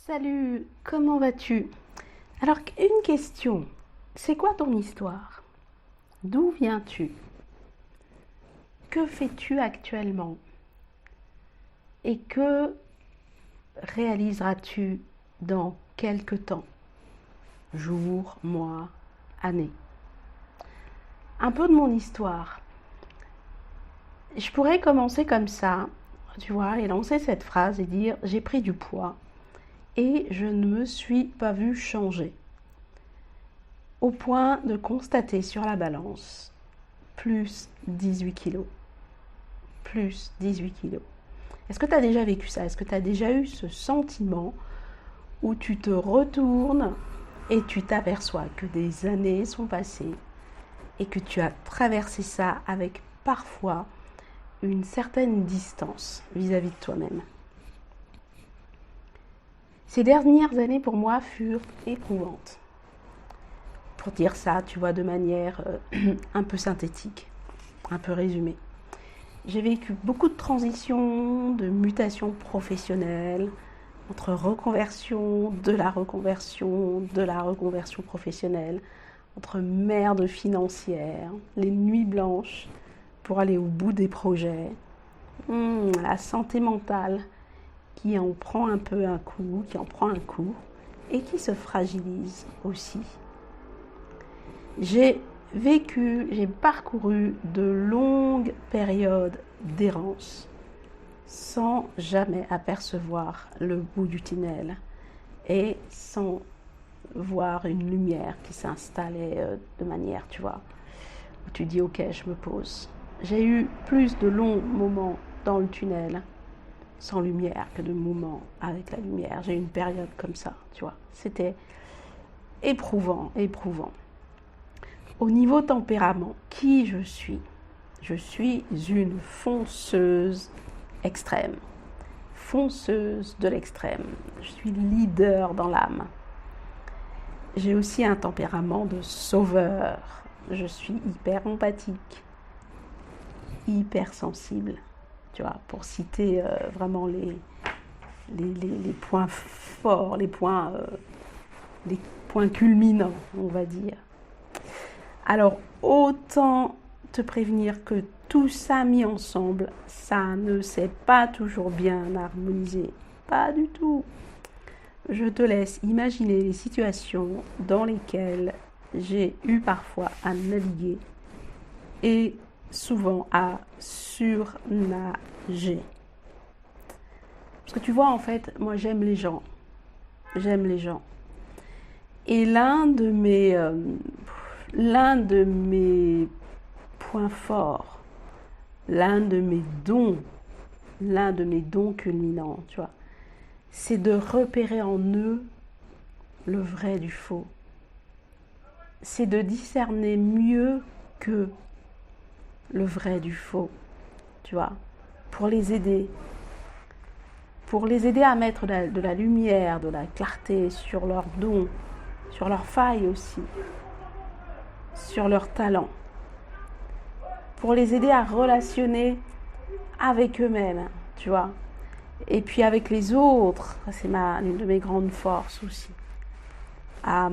Salut, comment vas-tu? Alors, une question, c'est quoi ton histoire? D'où viens-tu? Que fais-tu actuellement? Et que réaliseras-tu dans quelque temps? Jours, mois, années. Un peu de mon histoire. Je pourrais commencer comme ça, tu vois, et lancer cette phrase et dire j'ai pris du poids et je ne me suis pas vue changer. Au point de constater sur la balance plus 18 kilos. Plus 18 kilos. Est-ce que tu as déjà vécu ça? Est-ce que tu as déjà eu ce sentiment où tu te retournes et tu t'aperçois que des années sont passées et que tu as traversé ça avec parfois une certaine distance vis-à-vis de toi-même? Ces dernières années pour moi furent éprouvantes. Pour dire ça, tu vois, de manière un peu synthétique, un peu résumée. J'ai vécu beaucoup de transitions, de mutations professionnelles, entre reconversion, de la reconversion professionnelle, entre merde financière, les nuits blanches pour aller au bout des projets, la santé mentale qui en prend un peu un coup, qui en prend un coup et qui se fragilise aussi. J'ai parcouru de longues périodes d'errance sans jamais apercevoir le bout du tunnel et sans voir une lumière qui s'installait de manière, tu vois, où tu dis ok, je me pose. J'ai eu plus de longs moments dans le tunnel sans lumière que de moments avec la lumière. J'ai eu une période comme ça, tu vois. C'était éprouvant. Au niveau tempérament, qui je suis? Je suis une fonceuse extrême. Fonceuse de l'extrême. Je suis leader dans l'âme. J'ai aussi un tempérament de sauveur. Je suis hyper empathique, hyper sensible. Tu vois, pour citer vraiment les points forts, les points culminants, on va dire. Alors, autant te prévenir que tout ça mis ensemble, ça ne s'est pas toujours bien harmonisé. Pas du tout. Je te laisse imaginer les situations dans lesquelles j'ai eu parfois à naviguer et souvent à surnager. Parce que tu vois, en fait, moi j'aime les gens. J'aime les gens. Et l'un de mes points forts, l'un de mes dons culminants, tu vois, c'est de repérer en eux le vrai du faux. C'est de discerner mieux que le vrai du faux, tu vois, pour les aider à mettre de la lumière, de la clarté sur leurs dons, sur leurs failles aussi, sur leurs talents, pour les aider à relationner avec eux-mêmes, tu vois, et puis avec les autres. C'est une de mes grandes forces aussi, à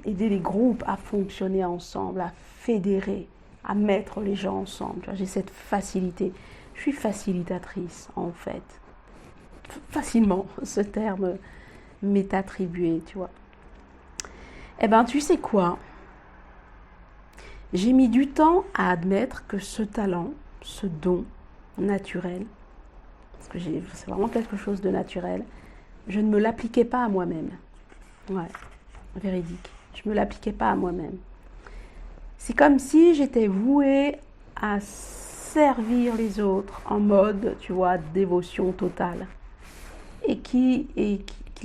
aider les groupes à fonctionner ensemble, à fédérer, à mettre les gens ensemble. Tu vois, j'ai cette facilité. Je suis facilitatrice en fait. Facilement, ce terme m'est attribué, tu vois. Eh ben, tu sais quoi? J'ai mis du temps à admettre que ce talent, ce don naturel, parce que c'est vraiment quelque chose de naturel, je ne me l'appliquais pas à moi-même. Ouais, véridique. Je ne me l'appliquais pas à moi-même. C'est comme si j'étais vouée à servir les autres en mode, tu vois, dévotion totale. Et qu'il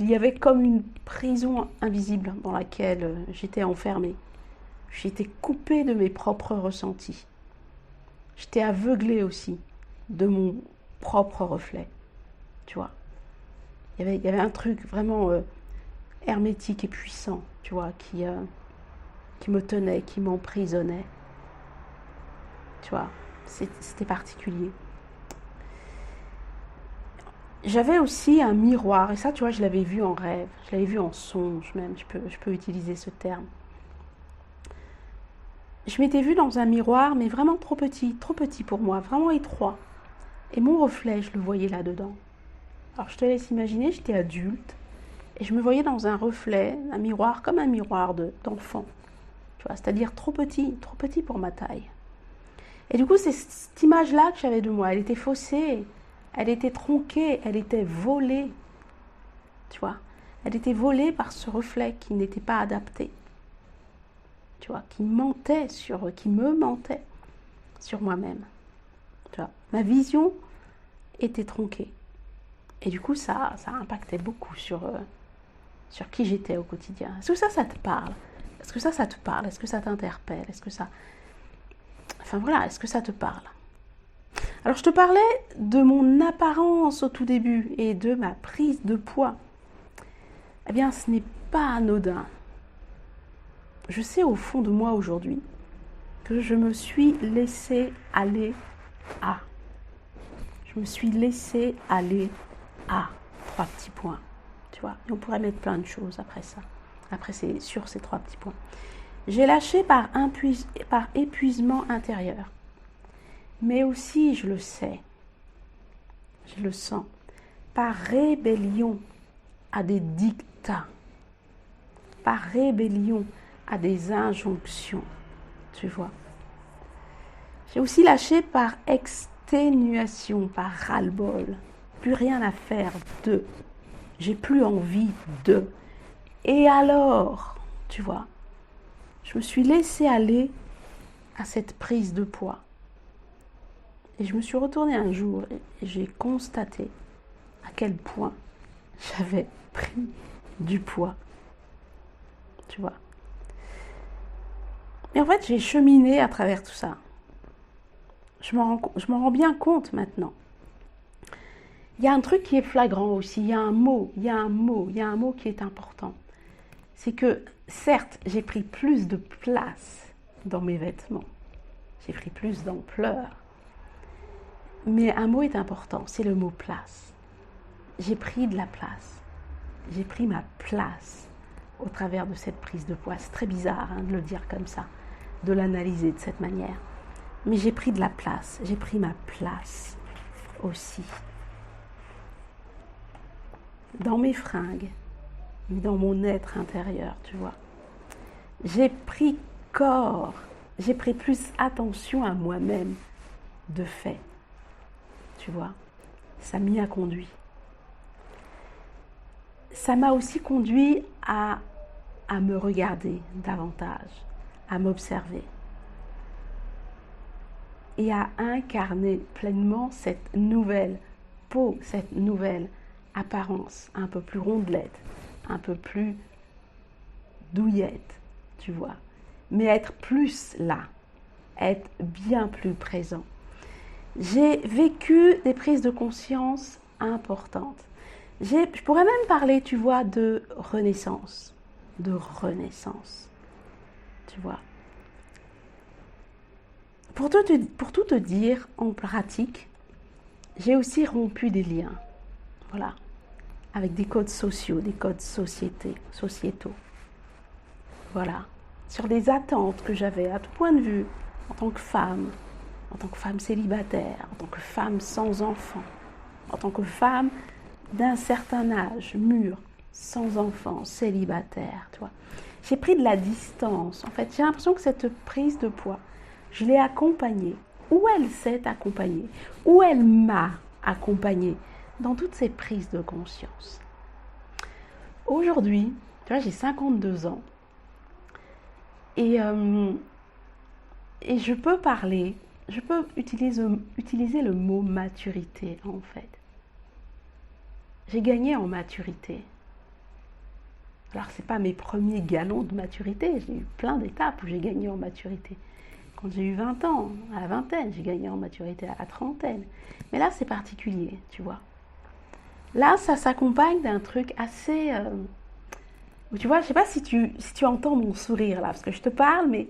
y avait comme une prison invisible dans laquelle j'étais enfermée. J'étais coupée de mes propres ressentis. J'étais aveuglée aussi de mon propre reflet. Tu vois. Il y avait un truc vraiment hermétique et puissant, tu vois, qui me tenait, qui m'emprisonnait. Tu vois, c'était particulier. J'avais aussi un miroir, et ça, tu vois, je l'avais vu en rêve, je l'avais vu en songe même, je peux utiliser ce terme. Je m'étais vue dans un miroir, mais vraiment trop petit pour moi, vraiment étroit. Et mon reflet, je le voyais là-dedans. Alors je te laisse imaginer, j'étais adulte, et je me voyais dans un reflet, un miroir, comme un miroir d'enfant. Tu vois, c'est-à-dire trop petit pour ma taille. Et du coup, c'est cette image-là que j'avais de moi. Elle était faussée, elle était tronquée, elle était volée. Tu vois, elle était volée par ce reflet qui n'était pas adapté. Tu vois, qui me mentait sur moi-même. Tu vois, ma vision était tronquée. Et du coup, ça impactait beaucoup sur qui j'étais au quotidien. Est-ce que ça te parle? Est-ce que ça te parle? Est-ce que ça t'interpelle? Est-ce que ça... Enfin voilà, est-ce que ça te parle? Alors je te parlais de mon apparence au tout début et de ma prise de poids. Eh bien, ce n'est pas anodin. Je sais au fond de moi aujourd'hui que je me suis laissée aller à. Je me suis laissée aller à 3 petits points. Tu vois, et on pourrait mettre plein de choses après ça. Après, c'est sur ces 3 petits points. J'ai lâché par épuisement intérieur. Mais aussi, je le sais, je le sens, par rébellion à des dictats, par rébellion à des injonctions, tu vois. J'ai aussi lâché par exténuation, par ras-le-bol. Plus rien à faire de. J'ai plus envie de. Et alors, tu vois, je me suis laissée aller à cette prise de poids. Et je me suis retournée un jour et j'ai constaté à quel point j'avais pris du poids. Tu vois. Et en fait, j'ai cheminé à travers tout ça. Je m'en rends bien compte maintenant. Il y a un truc qui est flagrant aussi. Il y a un mot qui est important. C'est que, certes, j'ai pris plus de place dans mes vêtements. J'ai pris plus d'ampleur. Mais un mot est important, c'est le mot place. J'ai pris de la place. J'ai pris ma place au travers de cette prise de poids. C'est très bizarre de le dire comme ça, de l'analyser de cette manière. Mais j'ai pris de la place. J'ai pris ma place aussi. Dans mes fringues, dans mon être intérieur, tu vois. J'ai pris corps. J'ai pris plus attention à moi-même de fait. Tu vois, ça m'y a conduit. Ça m'a aussi conduit à me regarder davantage, à m'observer et à incarner pleinement cette nouvelle peau, cette nouvelle apparence, un peu plus rondelette, un peu plus douillette, tu vois. Mais être plus là, être bien plus présent. J'ai vécu des prises de conscience importantes. Je pourrais même parler, tu vois, de renaissance. De renaissance. Tu vois. Pour tout te dire, en pratique, j'ai aussi rompu des liens. Voilà. Avec des codes sociaux, des codes sociétaux. Voilà. Sur des attentes que j'avais à tout point de vue, en tant que femme célibataire, en tant que femme sans enfant, en tant que femme d'un certain âge, mûre, sans enfant, célibataire, tu vois. J'ai pris de la distance. En fait, j'ai l'impression que cette prise de poids, je l'ai accompagnée, ou elle s'est accompagnée, ou elle m'a accompagnée dans toutes ces prises de conscience. Aujourd'hui, tu vois, j'ai 52 ans et je peux parler, je peux utiliser le mot maturité en fait. J'ai gagné en maturité. Alors, ce n'est pas mes premiers galons de maturité, j'ai eu plein d'étapes où j'ai gagné en maturité. Quand j'ai eu 20 ans, à la vingtaine, j'ai gagné en maturité à la trentaine. Mais là, c'est particulier, tu vois. Là, ça s'accompagne d'un truc assez... tu vois, je ne sais pas si tu entends mon sourire là, parce que je te parle, mais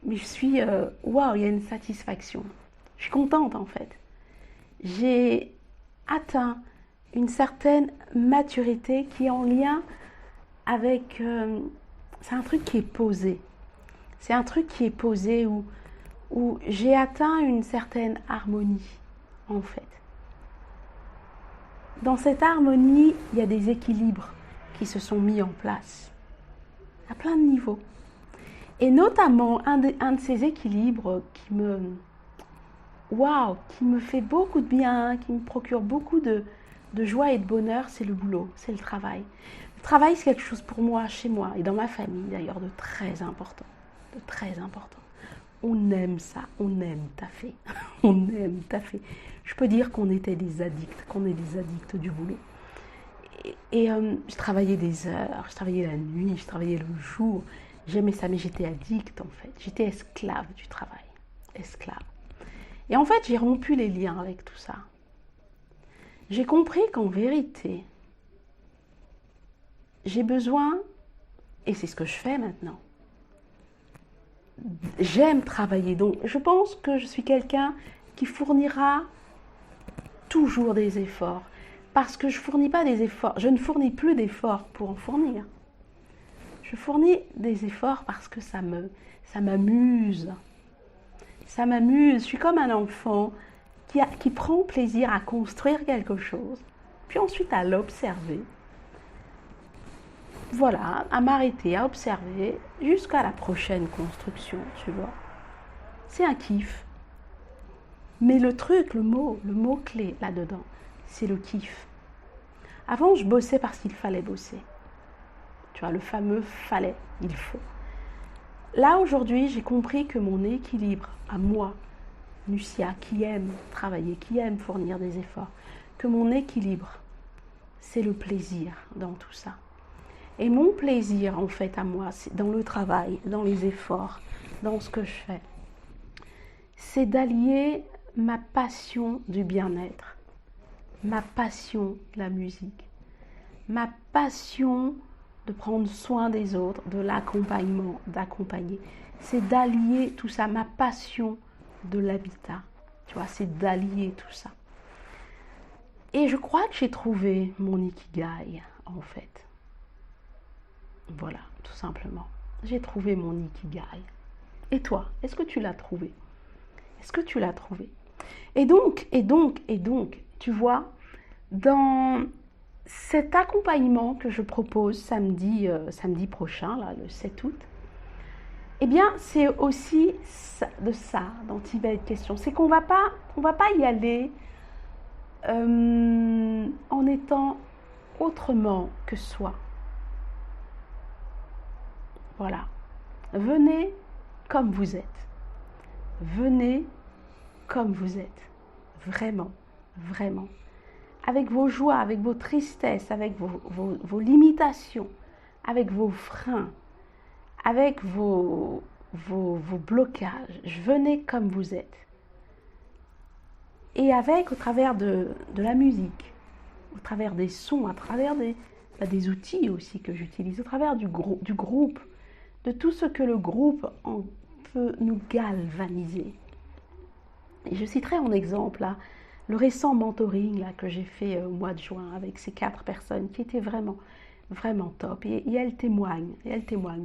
je suis... Waouh, il y a une satisfaction. Je suis contente en fait. J'ai atteint une certaine maturité qui est en lien avec... c'est un truc qui est posé. C'est un truc qui est posé où j'ai atteint une certaine harmonie, en fait. Dans cette harmonie, il y a des équilibres qui se sont mis en place, à plein de niveaux. Et notamment, un de ces équilibres qui me fait beaucoup de bien, qui me procure beaucoup de joie et de bonheur, c'est le boulot, c'est le travail. Le travail, c'est quelque chose pour moi, chez moi, et dans ma famille d'ailleurs, de très important. De très important. On aime ça, on aime taffer. On aime taffer. Je peux dire qu'on était des addicts, qu'on est des addicts du boulot. Et je travaillais des heures, je travaillais la nuit, je travaillais le jour. J'aimais ça, mais j'étais addict en fait. J'étais esclave du travail. Esclave. Et en fait, j'ai rompu les liens avec tout ça. J'ai compris qu'en vérité, j'ai besoin, et c'est ce que je fais maintenant, j'aime travailler. Donc, je pense que je suis quelqu'un qui fournira toujours des efforts. Parce que je ne fournis pas des efforts. Je ne fournis plus d'efforts pour en fournir. Je fournis des efforts parce que ça m'amuse. Ça m'amuse. Je suis comme un enfant qui prend plaisir à construire quelque chose, puis ensuite à l'observer. Voilà, à m'arrêter, à observer jusqu'à la prochaine construction, tu vois. C'est un kiff. Mais le truc, le mot-clé là-dedans, c'est le kiff. Avant, je bossais parce qu'il fallait bosser. Tu vois, le fameux fallait, il faut. Là, aujourd'hui, j'ai compris que mon équilibre à moi, Lucia, qui aime travailler, qui aime fournir des efforts, que mon équilibre, c'est le plaisir dans tout ça. Et mon plaisir, en fait, à moi, c'est dans le travail, dans les efforts, dans ce que je fais, c'est d'allier ma passion du bien-être, ma passion de la musique, ma passion de prendre soin des autres, de l'accompagnement, d'accompagner. C'est d'allier tout ça, ma passion de l'habitat. Tu vois, c'est d'allier tout ça. Et je crois que j'ai trouvé mon ikigai, en fait. Voilà, tout simplement. J'ai trouvé mon ikigai. Et toi, est-ce que tu l'as trouvé? Est-ce que tu l'as trouvé? Et donc, tu vois, dans cet accompagnement que je propose samedi prochain, là, le 7 août, eh bien, c'est aussi de ça dont il va être question. C'est qu'on va pas y aller en étant autrement que soi. Voilà. Venez comme vous êtes. Venez comme vous êtes. Vraiment, vraiment. Avec vos joies, avec vos tristesses, avec vos limitations, avec vos freins, avec vos blocages. Venez comme vous êtes. Et avec, au travers de la musique, au travers des sons, à travers des outils aussi que j'utilise, au travers du groupe, de tout ce que le groupe peut nous galvaniser. Et je citerai en exemple là, le récent mentoring là, que j'ai fait au mois de juin avec ces 4 personnes qui étaient vraiment, vraiment top. Et elles témoignent,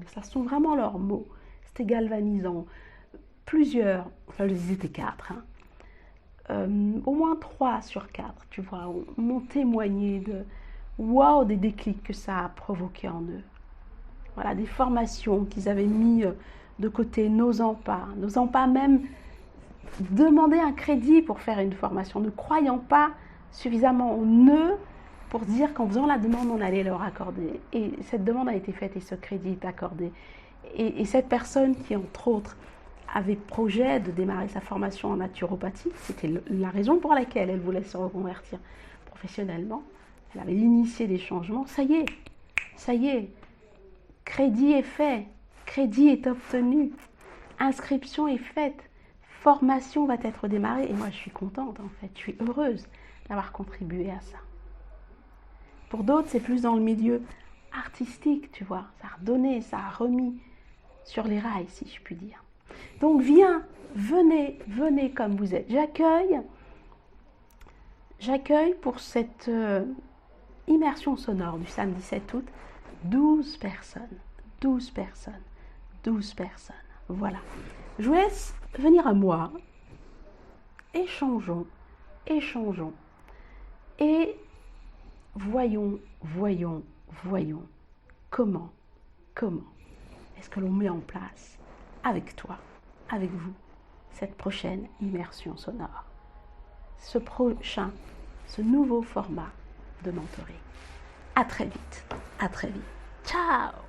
ça sont vraiment leurs mots. C'était galvanisant. Plusieurs, enfin ils étaient 4, au moins 3 sur 4, tu vois, m'ont témoigné des déclics que ça a provoqué en eux. Voilà, des formations qu'ils avaient mis de côté, n'osant pas même demander un crédit pour faire une formation, ne croyant pas suffisamment en eux pour dire qu'en faisant la demande, on allait leur accorder. Et cette demande a été faite et ce crédit est accordé. Et cette personne qui, entre autres, avait projet de démarrer sa formation en naturopathie, c'était la raison pour laquelle elle voulait se reconvertir professionnellement, elle avait initié des changements, ça y est, crédit est fait, crédit est obtenu, inscription est faite, formation va être démarrée. Et moi, je suis contente, en fait. Je suis heureuse d'avoir contribué à ça. Pour d'autres, c'est plus dans le milieu artistique, tu vois. Ça a redonné, ça a remis sur les rails, si je puis dire. Donc, venez comme vous êtes. J'accueille pour cette immersion sonore du samedi 7 août 12 personnes. 12 personnes. 12 personnes. Voilà. Je vous laisse venir à moi. Échangeons. Échangeons. Et voyons comment est-ce que l'on met en place avec toi, avec vous, cette prochaine immersion sonore, ce nouveau format de mentoring. À très vite. Ciao!